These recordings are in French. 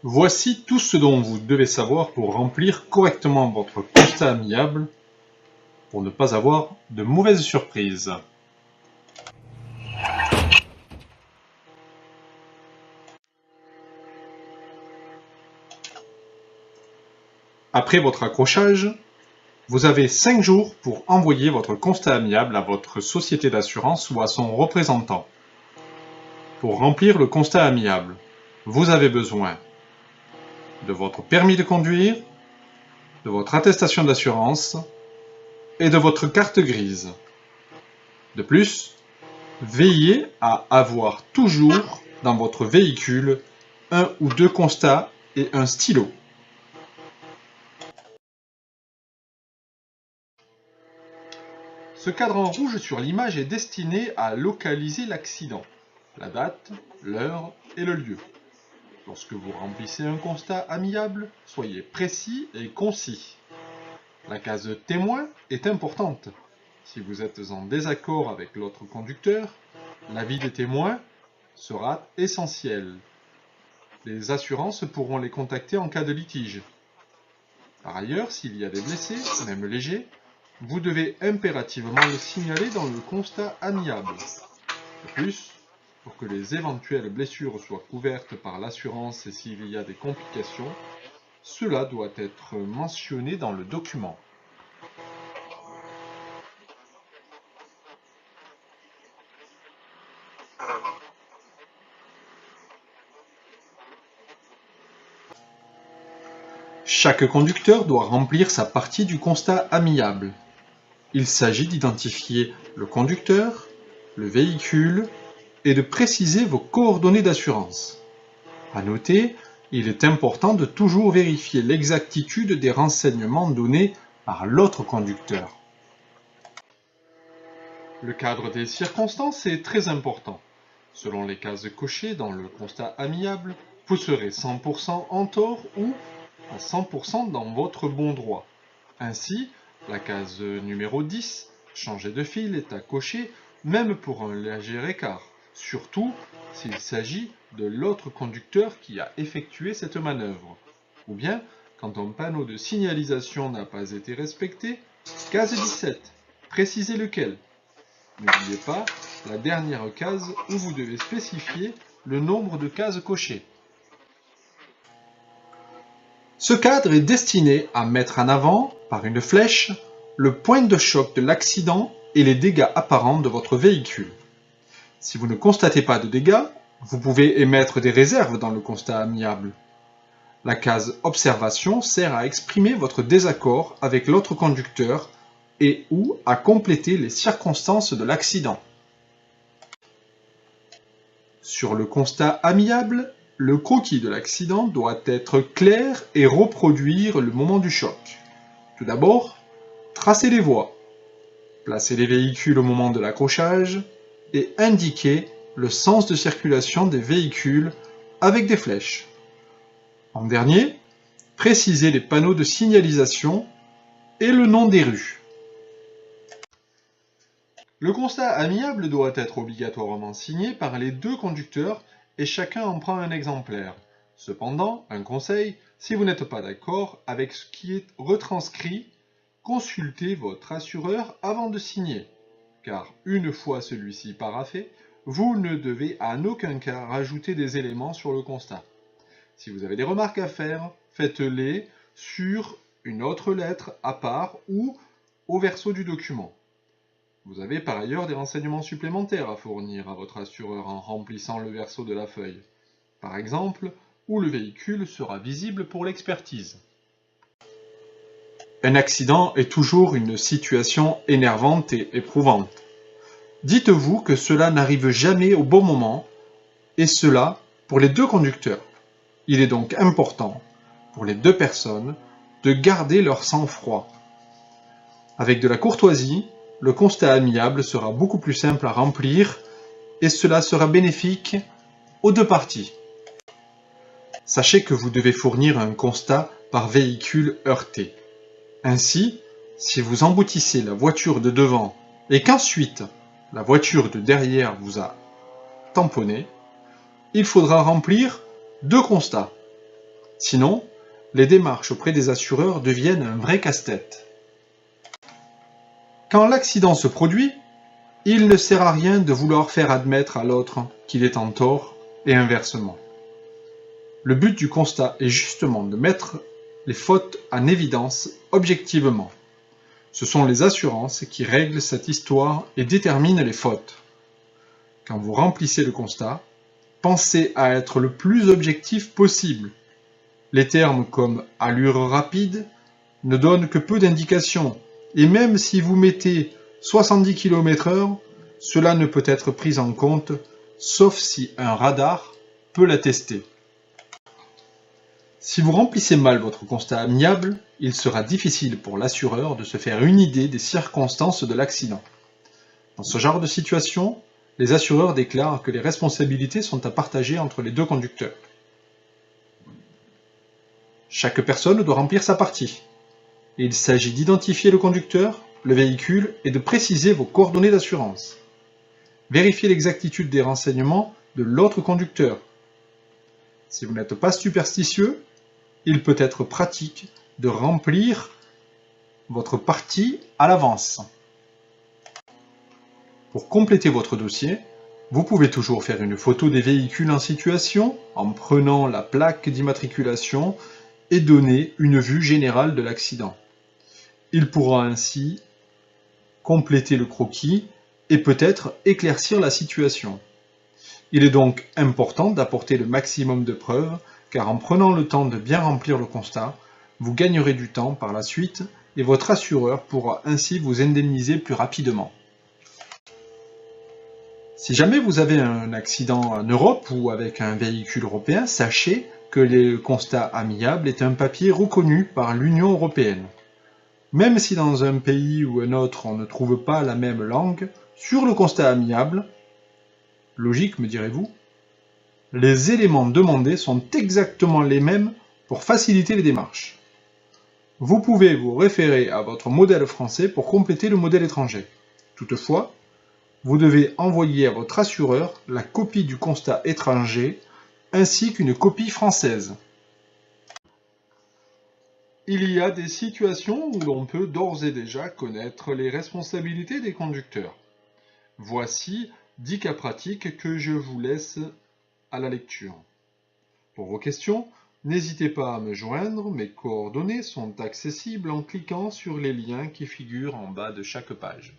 Voici tout ce dont vous devez savoir pour remplir correctement votre constat amiable pour ne pas avoir de mauvaises surprises. Après votre accrochage, vous avez 5 jours pour envoyer votre constat amiable à votre société d'assurance ou à son représentant. Pour remplir le constat amiable, vous avez besoin de votre permis de conduire, de votre attestation d'assurance et de votre carte grise. De plus, veillez à avoir toujours dans votre véhicule un ou deux constats et un stylo. Ce cadran rouge sur l'image est destiné à localiser l'accident, la date, l'heure et le lieu. Lorsque vous remplissez un constat amiable, soyez précis et concis. La case témoin est importante. Si vous êtes en désaccord avec l'autre conducteur, l'avis des témoins sera essentiel. Les assurances pourront les contacter en cas de litige. Par ailleurs, s'il y a des blessés, même légers, vous devez impérativement le signaler dans le constat amiable. De plus, pour que les éventuelles blessures soient couvertes par l'assurance et s'il y a des complications, cela doit être mentionné dans le document. Chaque conducteur doit remplir sa partie du constat amiable. Il s'agit d'identifier le conducteur, le véhicule et de préciser vos coordonnées d'assurance. À noter, il est important de toujours vérifier l'exactitude des renseignements donnés par l'autre conducteur. Le cadre des circonstances est très important. Selon les cases cochées dans le constat amiable, vous serez 100% en tort ou à 100% dans votre bon droit. Ainsi, la case numéro 10, changer de fil, est à cocher même pour un léger écart, surtout s'il s'agit de l'autre conducteur qui a effectué cette manœuvre. Ou bien, quand un panneau de signalisation n'a pas été respecté, case 17, précisez lequel. N'oubliez pas la dernière case où vous devez spécifier le nombre de cases cochées. Ce cadre est destiné à mettre en avant, par une flèche, le point de choc de l'accident et les dégâts apparents de votre véhicule. Si vous ne constatez pas de dégâts, vous pouvez émettre des réserves dans le constat amiable. La case « Observation » sert à exprimer votre désaccord avec l'autre conducteur et ou à compléter les circonstances de l'accident. Sur le constat amiable, le croquis de l'accident doit être clair et reproduire le moment du choc. Tout d'abord, tracez les voies, placez les véhicules au moment de l'accrochage et indiquez le sens de circulation des véhicules avec des flèches. En dernier, précisez les panneaux de signalisation et le nom des rues. Le constat amiable doit être obligatoirement signé par les deux conducteurs et chacun en prend un exemplaire. Cependant, un conseil, si vous n'êtes pas d'accord avec ce qui est retranscrit, consultez votre assureur avant de signer, car une fois celui-ci paraphé, vous ne devez en aucun cas rajouter des éléments sur le constat. Si vous avez des remarques à faire, faites-les sur une autre lettre à part ou au verso du document. Vous avez par ailleurs des renseignements supplémentaires à fournir à votre assureur en remplissant le verso de la feuille. Par exemple, où le véhicule sera visible pour l'expertise. Un accident est toujours une situation énervante et éprouvante. Dites-vous que cela n'arrive jamais au bon moment, et cela pour les deux conducteurs. Il est donc important, pour les deux personnes, de garder leur sang-froid. Avec de la courtoisie, le constat amiable sera beaucoup plus simple à remplir et cela sera bénéfique aux deux parties. Sachez que vous devez fournir un constat par véhicule heurté. Ainsi, si vous emboutissez la voiture de devant et qu'ensuite la voiture de derrière vous a tamponné, il faudra remplir deux constats. Sinon, les démarches auprès des assureurs deviennent un vrai casse-tête. Quand l'accident se produit, il ne sert à rien de vouloir faire admettre à l'autre qu'il est en tort et inversement. Le but du constat est justement de mettre les fautes en évidence objectivement. Ce sont les assurances qui règlent cette histoire et déterminent les fautes. Quand vous remplissez le constat, pensez à être le plus objectif possible. Les termes comme « allure rapide » ne donnent que peu d'indications, et même si vous mettez 70 km/h, cela ne peut être pris en compte, sauf si un radar peut l'attester. Si vous remplissez mal votre constat amiable, il sera difficile pour l'assureur de se faire une idée des circonstances de l'accident. Dans ce genre de situation, les assureurs déclarent que les responsabilités sont à partager entre les deux conducteurs. Chaque personne doit remplir sa partie. Il s'agit d'identifier le conducteur, le véhicule et de préciser vos coordonnées d'assurance. Vérifiez l'exactitude des renseignements de l'autre conducteur. Si vous n'êtes pas superstitieux, il peut être pratique de remplir votre partie à l'avance. Pour compléter votre dossier, vous pouvez toujours faire une photo des véhicules en situation en prenant la plaque d'immatriculation et donner une vue générale de l'accident. Il pourra ainsi compléter le croquis et peut-être éclaircir la situation. Il est donc important d'apporter le maximum de preuves, car en prenant le temps de bien remplir le constat, vous gagnerez du temps par la suite et votre assureur pourra ainsi vous indemniser plus rapidement. Si jamais vous avez un accident en Europe ou avec un véhicule européen, sachez que le constat amiable est un papier reconnu par l'Union européenne. Même si dans un pays ou un autre on ne trouve pas la même langue, sur le constat amiable, logique me direz-vous, les éléments demandés sont exactement les mêmes pour faciliter les démarches. Vous pouvez vous référer à votre modèle français pour compléter le modèle étranger. Toutefois, vous devez envoyer à votre assureur la copie du constat étranger ainsi qu'une copie française. Il y a des situations où l'on peut d'ores et déjà connaître les responsabilités des conducteurs. Voici 10 cas pratiques que je vous laisse à la lecture. Pour vos questions, n'hésitez pas à me joindre, mes coordonnées sont accessibles en cliquant sur les liens qui figurent en bas de chaque page.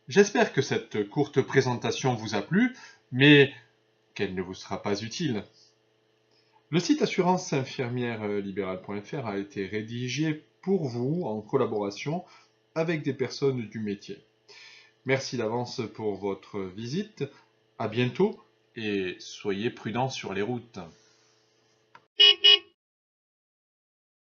J'espère que cette courte présentation vous a plu, mais qu'elle ne vous sera pas utile. Le site assurance-infirmière-libérale.fr a été rédigé pour vous en collaboration avec des personnes du métier. Merci d'avance pour votre visite, à bientôt et soyez prudents sur les routes.